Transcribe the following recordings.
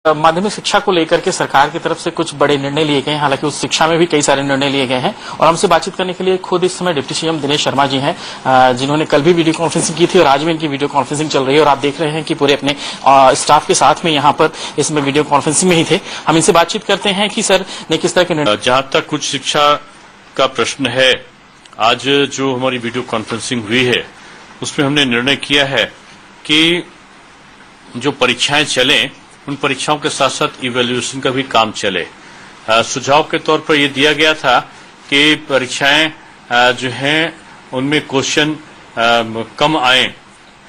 माध्यमिक शिक्षा को लेकर के सरकार की तरफ से कुछ बड़े निर्णय लिए गए हैं। हालांकि उस शिक्षा में भी कई सारे निर्णय लिए गए हैं और हमसे बातचीत करने के लिए खुद इस समय डिप्टी सीएम दिनेश शर्मा जी हैं, जिन्होंने कल भी वीडियो कॉन्फ्रेंसिंग की थी और आज भी इनकी वीडियो कॉन्फ्रेंसिंग चल रही है और आप देख रहे हैं कि पूरे अपने स्टाफ के साथ में यहाँ पर इसमें वीडियो कॉन्फ्रेंसिंग में ही थे। हम इनसे बातचीत करते हैं कि सर ने किस तरह के निर्णय। जहां तक कुछ शिक्षा का प्रश्न है, आज जो हमारी वीडियो कॉन्फ्रेंसिंग हुई है उसमें हमने निर्णय किया है कि जो परीक्षाएं चलें उन परीक्षाओं के साथ साथ इवैल्यूएशन का भी काम चले। सुझाव के तौर पर यह दिया गया था कि परीक्षाएं जो हैं उनमें क्वेश्चन कम आए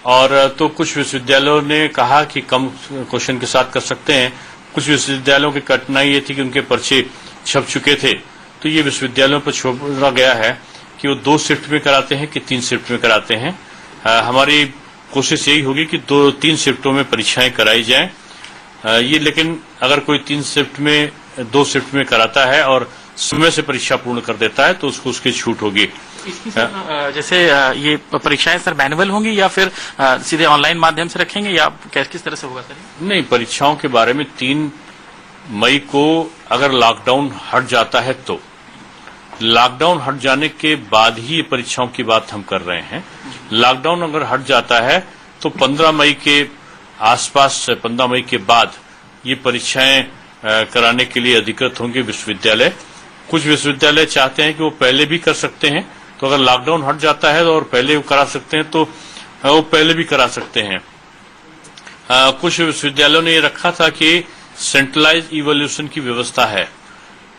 और तो कुछ विश्वविद्यालयों ने कहा कि कम क्वेश्चन के साथ कर सकते हैं। कुछ विश्वविद्यालयों की कठिनाई ये थी कि उनके पर्चे छप चुके थे, तो ये विश्वविद्यालयों पर छोड़ा गया है कि वो 2 शिफ्ट में कराते हैं कि 3 शिफ्ट में कराते हैं। हमारी कोशिश यही होगी कि 2-3 शिफ्टों में परीक्षाएं कराई जाएं। ये लेकिन अगर कोई 2 शिफ्ट में कराता है और समय से परीक्षा पूर्ण कर देता है तो उसको उसकी छूट होगी। जैसे ये परीक्षाएं सर मैनुअल होंगी या फिर सीधे ऑनलाइन माध्यम से रखेंगे या किस तरह से होगा सर? नहीं, परीक्षाओं के बारे में 3 मई को अगर लॉकडाउन हट जाता है तो लॉकडाउन हट जाने के बाद ही ये परीक्षाओं की बात हम कर रहे हैं। लॉकडाउन अगर हट जाता है तो 15 मई के आसपास, 15 मई के बाद ये परीक्षाएं कराने के लिए अधिकृत होंगे विश्वविद्यालय। कुछ विश्वविद्यालय चाहते हैं कि वो पहले भी कर सकते हैं, तो अगर लॉकडाउन हट जाता है और पहले वो करा सकते हैं तो वो पहले भी करा सकते हैं। कुछ विश्वविद्यालयों ने ये रखा था कि सेंट्रलाइज इवैल्यूएशन की व्यवस्था है,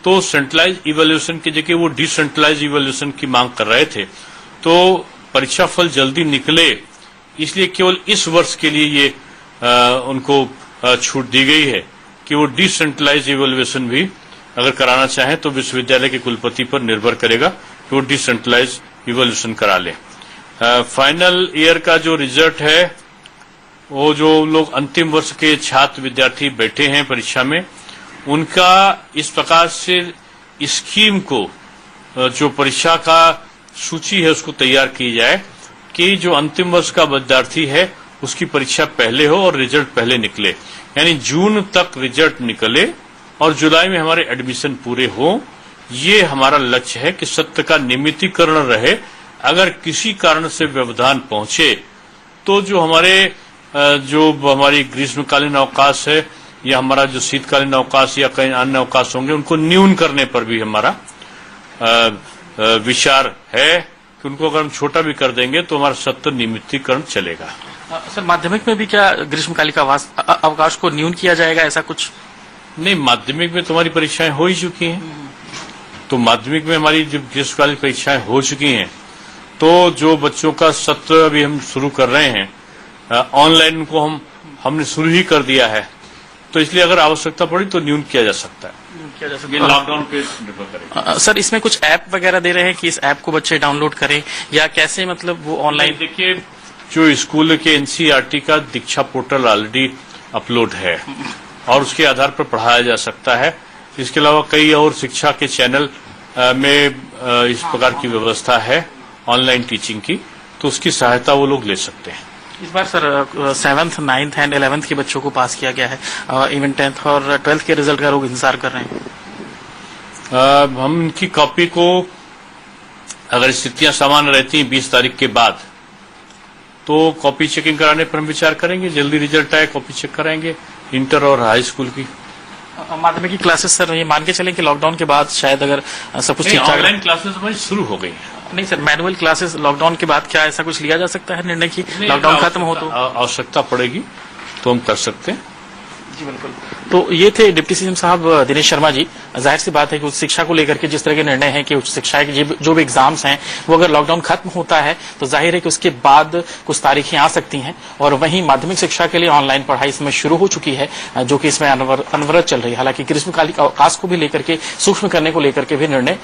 तो सेंट्रलाइज इवैल्यूएशन की जगह वो डिसेंट्रलाइज इवैल्यूएशन की मांग कर रहे थे। तो परीक्षा फल जल्दी निकले इसलिए केवल इस वर्ष के लिए ये उनको छूट दी गई है कि वो डिसेंट्रलाइज इवैल्यूएशन भी अगर कराना चाहें तो विश्वविद्यालय के कुलपति पर निर्भर करेगा कि वो डिसेंट्रलाइज इवैल्यूएशन करा ले। फाइनल ईयर का जो रिजल्ट है, वो जो लोग अंतिम वर्ष के छात्र विद्यार्थी बैठे हैं परीक्षा में, उनका इस प्रकार से स्कीम को, जो परीक्षा का सूची है उसको तैयार की जाए कि जो अंतिम वर्ष का विद्यार्थी है उसकी परीक्षा पहले हो और रिजल्ट पहले निकले, यानी जून तक रिजल्ट निकले और जुलाई में हमारे एडमिशन पूरे हो। ये हमारा लक्ष्य है कि सत्र का नियमितीकरण रहे। अगर किसी कारण से व्यवधान पहुंचे तो जो हमारी ग्रीष्मकालीन अवकाश है या हमारा जो शीतकालीन अवकाश या कई अन्य अवकाश होंगे उनको न्यून करने पर भी हमारा विचार है कि उनको अगर हम छोटा भी कर देंगे तो हमारा सत्र नियमितीकरण चलेगा। सर, माध्यमिक में भी क्या ग्रीष्मकालीन अवकाश को न्यून किया जाएगा, ऐसा कुछ? नहीं, माध्यमिक में तुम्हारी परीक्षाएं हो ही चुकी हैं, तो माध्यमिक में हमारी जब ग्रीष्मकालीन परीक्षाएं हो चुकी हैं तो जो बच्चों का सत्र अभी हम शुरू कर रहे हैं ऑनलाइन को हमने शुरू ही कर दिया है, तो इसलिए अगर आवश्यकता पड़ी तो न्यून किया जा सकता है। लॉकडाउन पे निर्भर करेगा। सर, इसमें कुछ ऐप वगैरह दे रहे हैं कि इस ऐप को बच्चे डाउनलोड करें या कैसे, मतलब वो ऑनलाइन? देखिए, जो स्कूल के एनसीईआरटी का दीक्षा पोर्टल ऑलरेडी अपलोड है और उसके आधार पर पढ़ाया जा सकता है। इसके अलावा कई और शिक्षा के चैनल में इस प्रकार की व्यवस्था है ऑनलाइन टीचिंग की, तो उसकी सहायता वो लोग ले सकते हैं। इस बार sir 7th, 9th and 11th के बच्चों को पास किया गया है, इवन 10th और 12th के रिजल्ट का लोग इंतजार कर रहे हैं। हम उनकी कॉपी को, अगर स्थितियां सामान्य रहती हैं 20 तारीख के बाद, तो कॉपी चेकिंग कराने पर हम विचार करेंगे। जल्दी रिजल्ट आए कॉपी चेक कराएंगे इंटर और हाई स्कूल की। माध्यमिक की क्लासेस सर ये मान के चलें कि लॉकडाउन के बाद शायद अगर सब कुछ ठीक ठाक, ऑनलाइन क्लासेस हमारी शुरू हो गई है। नहीं सर, मैनुअल क्लासेस लॉकडाउन के बाद क्या ऐसा कुछ लिया जा सकता है निर्णय की लॉकडाउन खत्म हो तो? आवश्यकता पड़ेगी तो हम कर सकते हैं। जी बिल्कुल। तो ये थे डिप्टी सीएम साहब दिनेश शर्मा जी। जाहिर सी बात है कि उच्च शिक्षा को लेकर के जिस तरह के निर्णय हैं कि उच्च शिक्षा के जो भी एग्जाम्स हैं वो अगर लॉकडाउन खत्म होता है तो जाहिर है कि उसके बाद कुछ तारीखें आ सकती हैं, और वहीं माध्यमिक शिक्षा के लिए ऑनलाइन पढ़ाई इसमें शुरू हो चुकी है, जो कि इसमें अनवरत चल रही है। हालांकि ग्रीष्मकालीन अवकाश को भी लेकर के सूक्ष्म करने को लेकर के भी निर्णय